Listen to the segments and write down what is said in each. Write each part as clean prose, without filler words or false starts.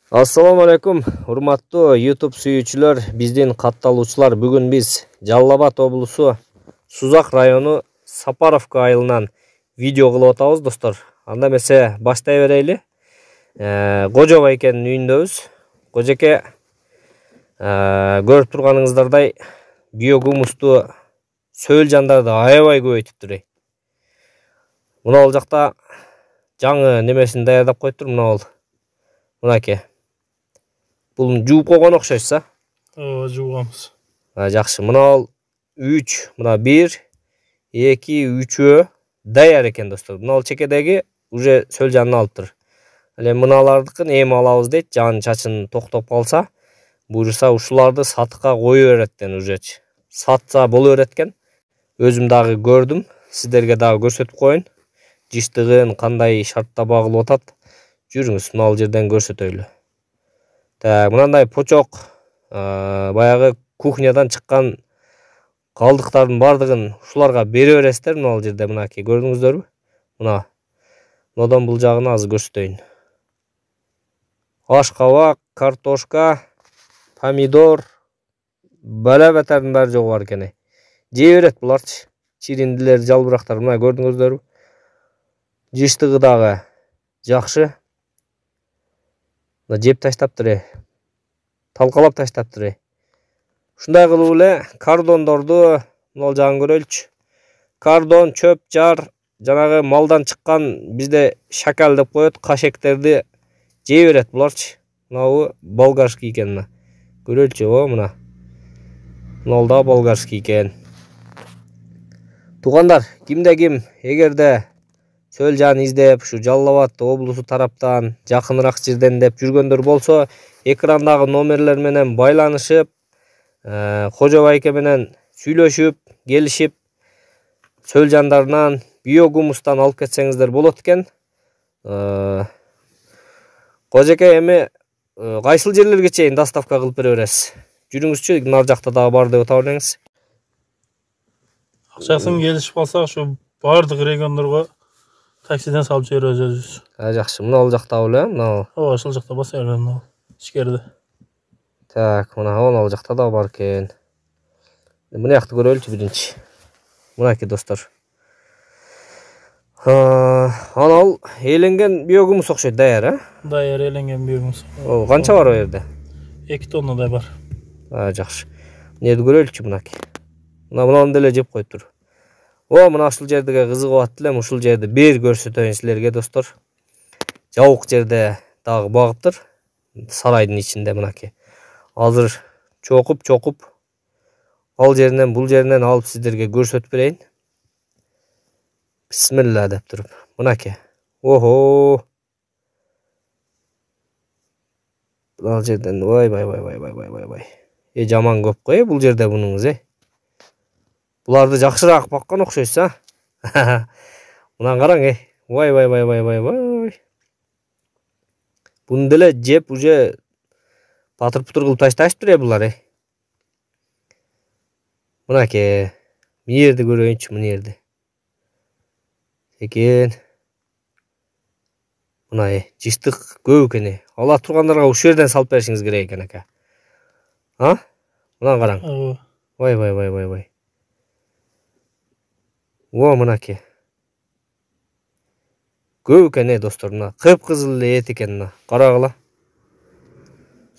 Assalamu alaikum, урматтуу YouTube сүйүүчүлөр, биздин катталуучулар. Бүгүн биз Жалал Абад облусу Сузак району Сапаровка айылынан видео кылып атабыз, достор. Анда эмесе баштай берели. Кожо байкенин үйүндөбүз. Кожеке көрүп турганыңыздардай биогумусту сөл жандарды аябай көбөйтүптүр. Мына ал жакта жаңы немесин даярдап коюптур, мына ал. Мынаке. Бул жууп койгон окшойсуз, жуугамыз. Жакшы. Мына ал 3, мына 1, 2, 3 даяр экен, достор. Мына ал чекедеги уже сөл жанын алыптыр. Эле мыналардыкын эми алабыз дейт, жан чачын токтоп калса, буюрса ушуларды сатыкка кое береттен ужечи. Сатса боло берет экен. Өзүм дагы көрдүм, сиздерге дагы көрсөтүп коеюн. Жыштыгын кандай шартта багылып атат. Жүрүңүз, мына ал жерден көрсөтөйлү. Так, мынандай почок, баягы кухнядан чыккан калдыктардын бардыгын ушуларга бере бересиздер, мына ал жерде, мынаки, көрдүңүздөрбү? Мына. Мындан бул жагын азыр көрсөтөйүн. Ашкабак, картошка, помидор, балабатардын баары жогу бар экен. Жей берет буларчы. Чириндилер, жалбырактар, мына көрдүңүздөрбү? Жыштыгы дагы жакшы. Мына жеп таштаптыр, талкалап таштаптыр. Ушундай кылып эле кардондорду мына жагын көрөлүчү. Кардон, чөп, жар, жанагы малдан чыккан бизде шакал деп коет, кашектерди жей берет буларчы. Мына болгарский экен, мына. Көрөлүчү, мына. Мына ал да болгарский экен. Туугандар, кимде ким эгерде сөл жан издеп, ушу Жалал Абад облусу тараптан жакыныраак жерден деп жүргөндөр болсо, экрандагы номерлер менен байланышып, кожо байке менен сүйлөшүп, келишип, сөл жандарынан биогумустан алып кетсеңиздер болот экен. Кожеке, эми кайсыл жерлерге чейин доставка кылып бере бересиз? Жүрүңүзчү, нар жакта дагы бар деп атап элеңиз. Акчасын келишип калсак, ушу бардык региондорго таксиден салып жиберебиз өзүбүз. Жакшы, мына ал жакта эле, мына. Ошол жакта баса берген ичкерде. Так, мына ал жакта да бар экен. Мына жакты көрөлүчү биринчи. Мынаки, достор. Анал эленген биогумус окшойт, даяр, Даяр эленген биогумус. Канча бар о жерде? 2 тоннадай бар. Жакшы. Эмнеди көрөлүчү, мынаки. Мынаны деле жеп коюптур. Мына ушул жердеге кызыгып аттым элем, ушул жерди бир көрсөтөйүн силерге, достор. Жабык жерде дагы багыптыр. Сарайдын ичинде, мынаки. Азыр чокуп ал жеринен бул жеринен алып сиздерге көрсөтүп берейин. Бисмилла деп туруп. Мынаки. Охо. Ал жерден вай. Жаман көп кой бул жерде бунуңуз, Буларды жакшыраак баккан окшойсуз, Мына караң, Вай. Буну деле жеп уже патыр-путур кылып ташташыптыр, булар, Мынаки, мына жерди көрөйүнчү, мына жерди. Экен. Мына, жыштык көп экен. Ала тургандарга ушул жерден салып беришиңиз керек экен, ака. Мына караң. Вай. Мынаки. Көп экен, достор, мына. Кып-кызыл эт экен, мына. Карагыла.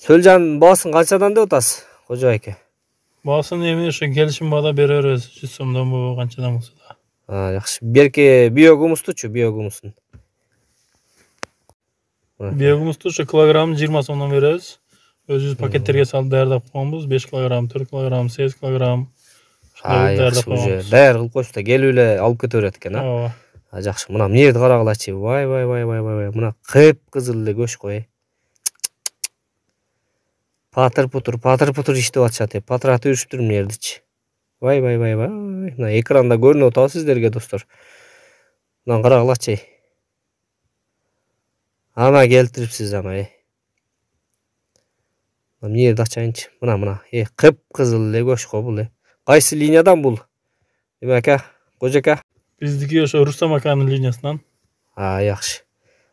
Сөл жанын баасын канчадан деп атасыз, кожо байке? Баасын эми ушу келишим баада бере беребиз, 100 сомдон бу канчадан болсо да. Жакшы. Берки биогумустучу, биогумустун. Биогумусту ушу килограмм 20 сомдон беребиз. Өзүбүз пакеттерге салып даярдап койгонбуз. 5 килограмм, 4 килограмм, 8 килограмм. Уже даяр кылып коюп да келип эле алып кете берет экен, Жакшы. Мына жерди карагылачы. Вай. Мына кып-кызыл эле көч кой, Патыр-путур иштеп атышат, патыратып жүрүшүптүр мына жердичи. Вай. Мына экранда көрүнүп атабы сиздерге, достор. Мына карагылачы. Ана келтирипсиз, Мына жерди ачайынчы. Мына. Кып-кызыл эле көч го бул, Кайсы линиядан бул? Эме ака, кожо ака? Биздики ошо Рустам аканын линиясынан. Жакшы.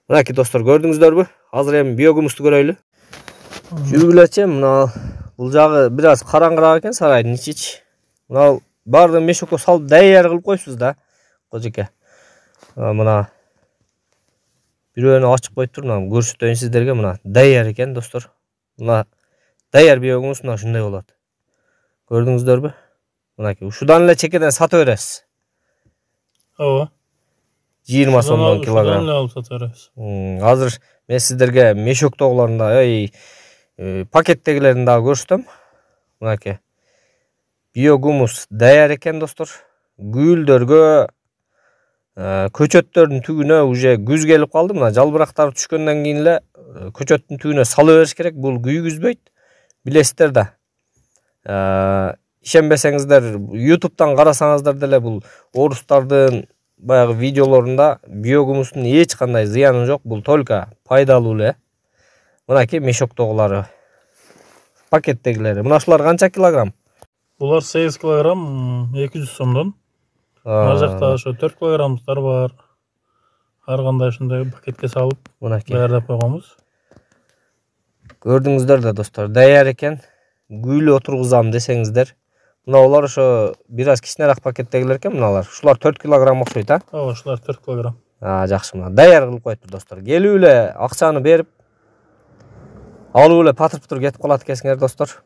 Мынакей достор, көрдүңүздөрбү? Азыр эми биогумусту көрөйлү. Жүргүлөчү, мына бул жагы бир аз караңгыраак экен, сарайдын ичи. Мына баардыгын мешокко салып даяр кылып коюпсуз да, кожоке. Мына бирөөнү ачып коюптур, мына көрсөтөйүн сиздерге. Мына даяр экен достор. Мына даяр биогумус мына ушундай болот. Көрдүңүздөрбү? Мынакей ушудан эле чекеден сата бересиз. Ооба. 20 сомдон килограмм. Шудан эле алып сата беребиз. Азыр мен сиздерге мешоктогуларын да, пакеттегилерин дагы көрсөтөм. Мынакей. Биогумус даяр экен достор. Гүлдөргө, көчөттөрдүн түгүнө уже күз келип калды. Мына жалбырактар түшкөндөн кийин эле көчөттүн түгүнө салып бериш керек. Бул күйгүзбөйт. Билесиздер да. Ишенбесеңиздер, YouTube'дан карасаңыздар деле бул орустардын баягы видеолорунда биогумустун эч кандай зыяны жок. Бул только пайдалуу эле. Мынакей мешоктогулары. Пакеттегилери. Мына ушулар канча килограмм? Булар 8 килограмм 200 сомдон. Мына жакта ошо 4 килограммдыктар бар. Ар кандай ушундай пакетке салып даярдап койгонбуз. Көрдүңүздөр да достор, даяр экен. Гүл отургузам десеңиздер. Мына олар ошо бир аз кичинерээк пакеттегилер экен мыналар. Ушулар 4 килограмм окшойт, а? Ооба, ушулар 4 килограмм. Жакшы, мына даяр кылып коюптур достор. Келип эле акчаны берип, алып эле патырптыр кетип калат экенсиңер достор.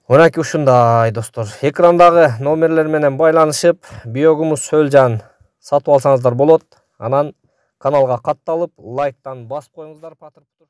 Мынакей ушундай достор. Экрандагы номерлер менен байланышып, биогумус сөлжан сатып алсаңыздар болот. Анан каналга катталып, лайктан басып коюңуздар, патырптыр.